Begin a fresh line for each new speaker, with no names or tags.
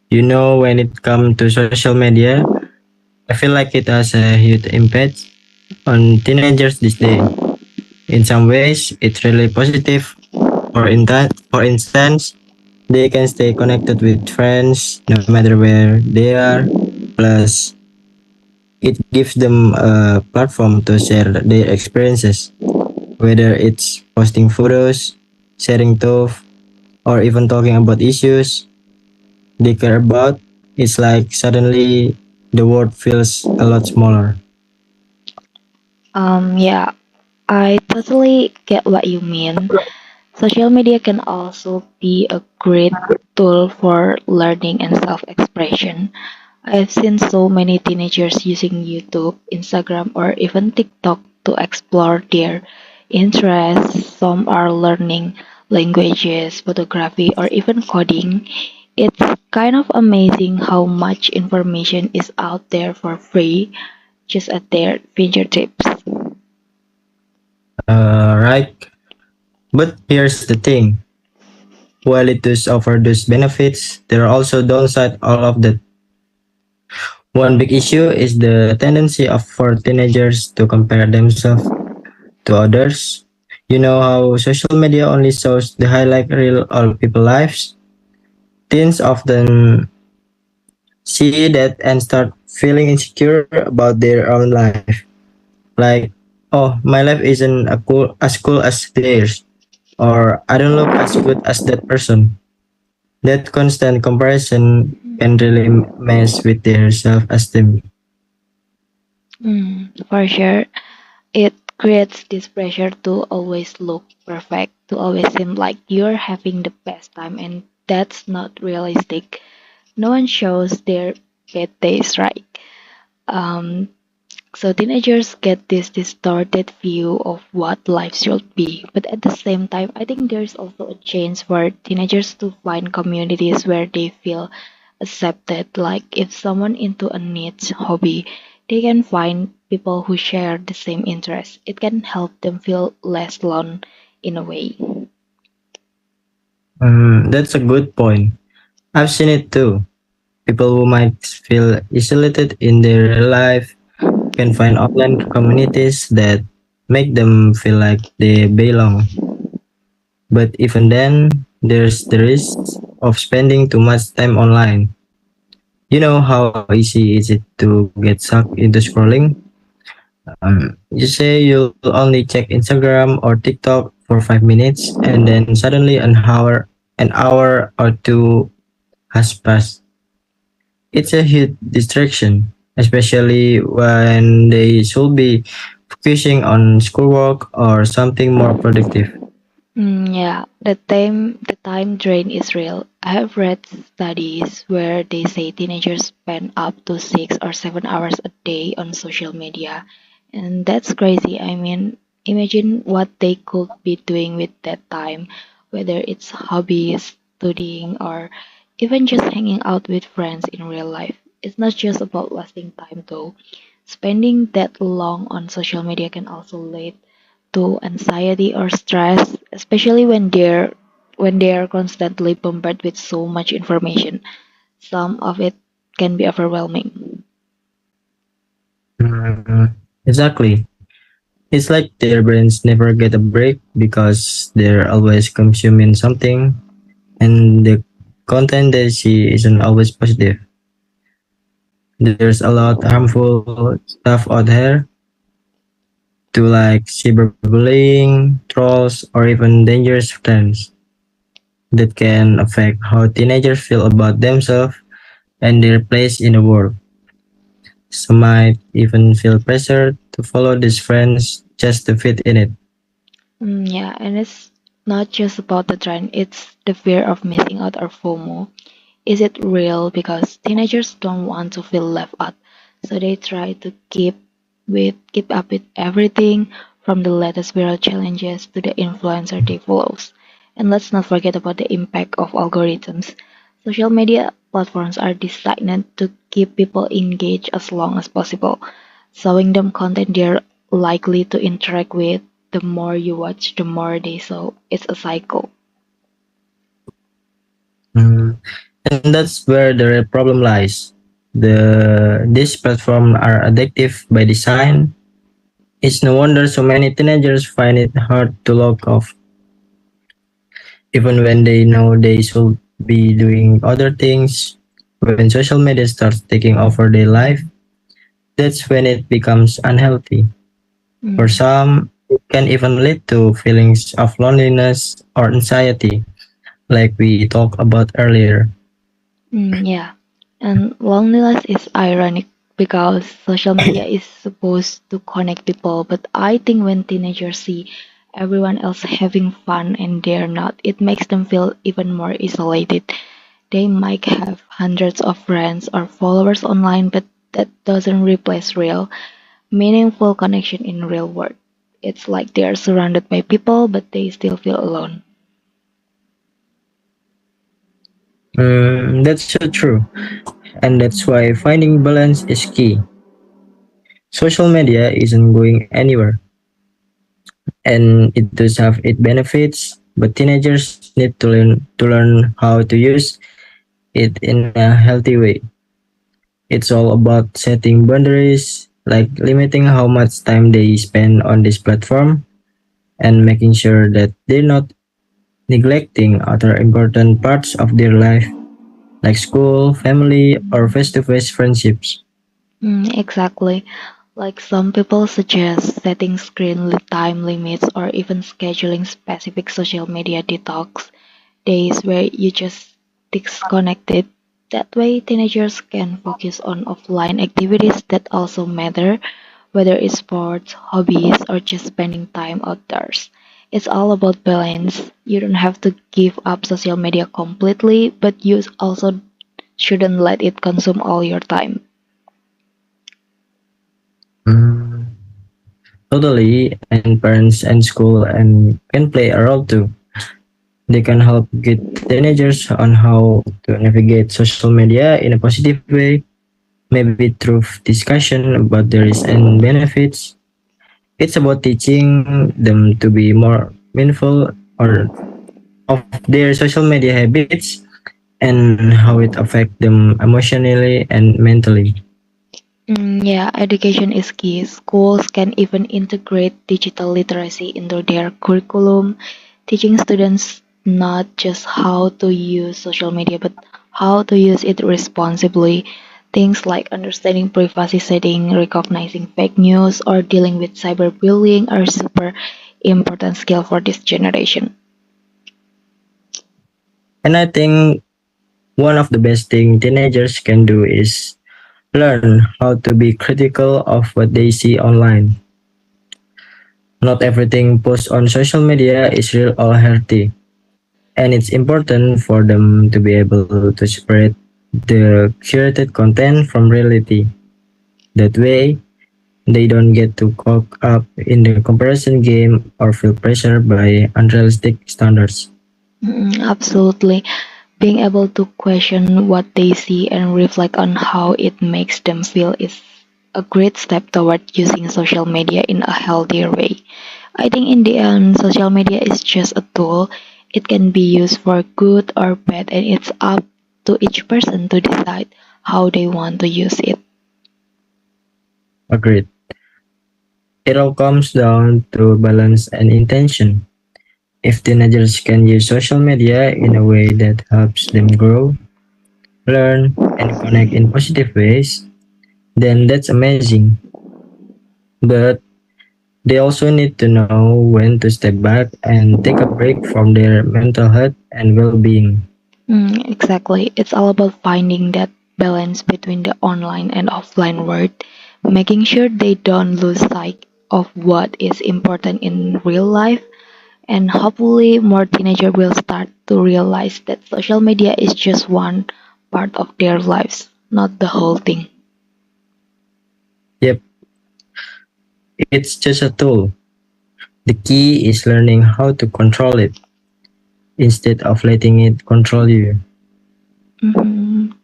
When it comes to social media, I feel like it has a huge impact on teenagers these days. In some ways, it's really positive. For instance, they can stay connected with friends no matter where they are. Plus, it gives them a platform to share their experiences, whether it's posting photos, sharing thoughts, or even talking about issues they care about. It's like suddenly the world feels a lot smaller.
Yeah, I totally get what you mean. Social media can also be a great tool for learning and self-expression. I've seen so many teenagers using YouTube, Instagram, or even TikTok to explore their interests. Some are learning languages, photography, or even coding. It's kind of amazing how much information is out there for free, just at their fingertips.
Right? But here's the thing. While it does offer those benefits, there are also downside all of that. One big issue is the tendency of for teenagers to compare themselves to others. You know how social media only shows the highlight reel of people's lives? Teens often see that and start feeling insecure about their own life. Like, oh, my life isn't as cool as theirs, or I don't look as good as that person. That constant comparison can really mess with their self-esteem.
For sure. It creates this pressure to always look perfect, to always seem like you're having the best time, and that's not realistic. No one shows their bad days, right? Um, so teenagers get this distorted view of what life should be. But at the same time, I think there's also a chance for teenagers to find communities where they feel accepted. Like if someone into a niche hobby, they can find people who share the same interests. It can help them feel less alone in a way.
That's a good point. I've seen it too. People who might feel isolated in their real life can find online communities that make them feel like they belong. But even then, there's the risk of spending too much time online. You know how easy is it to get sucked into scrolling? You say you'll only check Instagram or TikTok for 5 minutes, and then suddenly an hour or two has passed. It's a huge distraction, especially when they should be focusing on schoolwork or something more productive.
Yeah, the time drain is real. I have read studies where they say teenagers spend up to 6 or 7 hours a day on social media, and that's crazy. I mean, imagine what they could be doing with that time, whether it's hobbies, studying, or even just hanging out with friends in real life. It's not just about wasting time though. Spending that long on social media can also lead to anxiety or stress, especially when they are constantly bombarded with so much information. Some of it can be overwhelming.
Mm, exactly. It's like their brains never get a break because they're always consuming something, and the content they see isn't always positive. There's a lot harmful stuff out there to like cyberbullying, trolls, or even dangerous trends that can affect how teenagers feel about themselves and their place in the world. Some might even feel pressure to follow these friends just to fit in it.
Yeah, and it's not just about the trend, it's the fear of missing out or FOMO. Is it real? Because teenagers don't want to feel left out, so they try to keep up with everything from the latest viral challenges to the influencer they follows. And let's not forget about the impact of algorithms. Social media platforms are designed to keep people engaged as long as possible, showing them content they're likely to interact with. The more you watch, the more they saw. It's a cycle.
Mm. And that's where the real problem lies. These platforms are addictive by design. It's no wonder so many teenagers find it hard to log off, even when they know they should be doing other things. When social media starts taking over their life, that's when it becomes unhealthy. For
Mm.
some, it can even lead to feelings of loneliness or anxiety, like we talked about earlier.
Yeah. And loneliness is ironic because social media is supposed to connect people, but I think when teenagers see everyone else having fun and they're not, it makes them feel even more isolated. They might have hundreds of friends or followers online, but that doesn't replace real, meaningful connection in real world. It's like they are surrounded by people, but they still feel alone.
That's so true, and that's why finding balance is key. Social media isn't going anywhere, and it does have its benefits, but teenagers need to learn how to use it in a healthy way. It's all about setting boundaries, like limiting how much time they spend on this platform and making sure that they're not neglecting other important parts of their life, like school, family, or face-to-face friendships.
Exactly. Like some people suggest setting time limits or even scheduling specific social media detox days where you just disconnected. That way, teenagers can focus on offline activities that also matter, whether it's sports, hobbies, or just spending time outdoors. It's all about balance. You don't have to give up social media completely, but you also shouldn't let it consume all your time.
Mm, totally, and parents and school and can play a role too. They can help get teenagers on how to navigate social media in a positive way, maybe through discussion about the risks and benefits. It's about teaching them to be more mindful or of their social media habits and how it affects them emotionally and mentally.
Yeah, education is key. Schools can even integrate digital literacy into their curriculum, teaching students not just how to use social media, but how to use it responsibly. Things like understanding privacy setting, recognizing fake news, or dealing with cyberbullying are super important skill for this generation.
And I think one of the best thing teenagers can do is learn how to be critical of what they see online. Not everything posted on social media is real or healthy, and it's important for them to be able to separate the curated content from reality. That way, they don't get too caught up in the comparison game or feel pressured by unrealistic standards.
Absolutely. Being able to question what they see and reflect on how it makes them feel is a great step toward using social media in a healthier way. I think in the end, social media is just a tool. It can be used for good or bad, and it's up to each person to decide how they want to use it.
Agreed. It all comes down to balance and intention. If teenagers can use social media in a way that helps them grow, learn, and connect in positive ways, then that's amazing. But they also need to know when to step back and take a break from their mental health and well being.
Exactly. It's all about finding that balance between the online and offline world, making sure they don't lose sight of what is important in real life, and hopefully more teenagers will start to realize that social media is just one part of their lives, not the whole thing.
Yep, it's just a tool. The key is learning how to control it instead of letting it control you.